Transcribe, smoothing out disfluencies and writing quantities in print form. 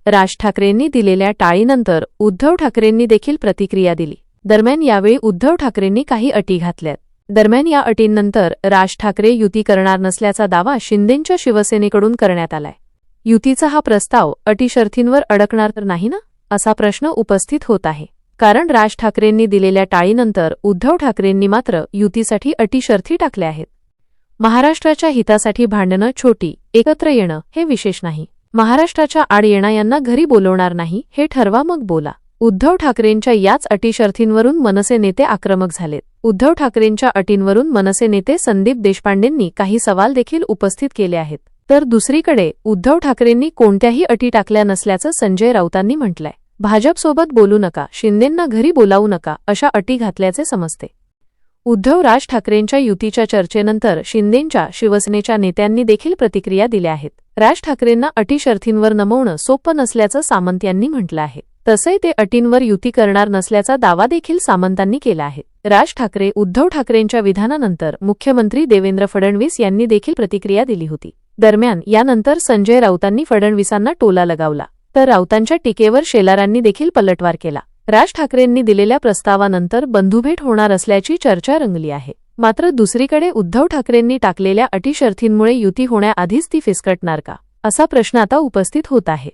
राज ठाकरेंनी दिलेल्या टाळीनंतर उद्धव ठाकरेंनी देखील प्रतिक्रिया दिली। दरम्यान यावेळी उद्धव ठाकरेंनी काही अटी घातल्यात। दरम्यान या अटींनंतर राज ठाकरे युती करणार नसल्याचा दावा शिंदेंच्या शिवसेनेकडून करण्यात आलाय। युतीचा हा प्रस्ताव अटी शर्थींवर अडकणार तर नाही ना, असा प्रश्न उपस्थित होत आहे। कारण राज ठाकरेंनी दिलेल्या टाळीनंतर उद्धव ठाकरेंनी मात्र युतीसाठी अटी शर्थी टाकल्या आहेत। महाराष्ट्राच्या हितासाठी भांडणं छोटी, एकत्र येणं हे विशेष नाही। महाराष्ट्राच्या आड येणाऱ्यांना घरी बोलवणार नाही हे ठरवा मग बोला। उद्धव ठाकरेंच्या याच अटी शर्थींवरून मनसे नेते आक्रमक झालेत। उद्धव ठाकरेंच्या अटींवरून मनसे नेते संदीप देशपांडेंनी काही सवाल देखील उपस्थित केले आहेत। तर दुसरीकडे उद्धव ठाकरेंनी कोणत्याही अटी टाकल्या नसल्याचं संजय राऊतांनी म्हटलंय। भाजपसोबत बोलू नका, शिंदेंना घरी बोलावू नका अशा अटी घातल्याचे समजते। उद्धव राज ठाकरेंच्या युतीच्या चर्चेनंतर शिंदेंच्या शिवसेनेच्या नेत्यांनी देखील प्रतिक्रिया दिल्या आहेत। राज ठाकरेंना अटी शर्थींवर नमवणं सोपं नसल्याचं सामंत यांनी म्हटलं आहे। तसंही ते अटींवर युती करणार नसल्याचा दावा देखील सामंतांनी केला आहे। राज ठाकरे उद्धव ठाकरेंच्या विधानानंतर मुख्यमंत्री देवेंद्र फडणवीस यांनी देखील प्रतिक्रिया दिली होती। दरम्यान यानंतर संजय राऊतांनी फडणवीसांना टोला लगावला, तर राऊतांच्या टीकेवर शेलारांनी देखील पलटवार केला। राज ठाकरेंनी दिलेल्या प्रस्तावानंतर बंधुभेट होणार असल्याची चर्चा रंगली आहे। मात्र दुसरीकडे उद्धव ठाकरेंनी टाकलेल्या अटी शर्थींमुळे युती होण्याआधीच ती फिसकटणार का, असा प्रश्न आता उपस्थित होत आहे।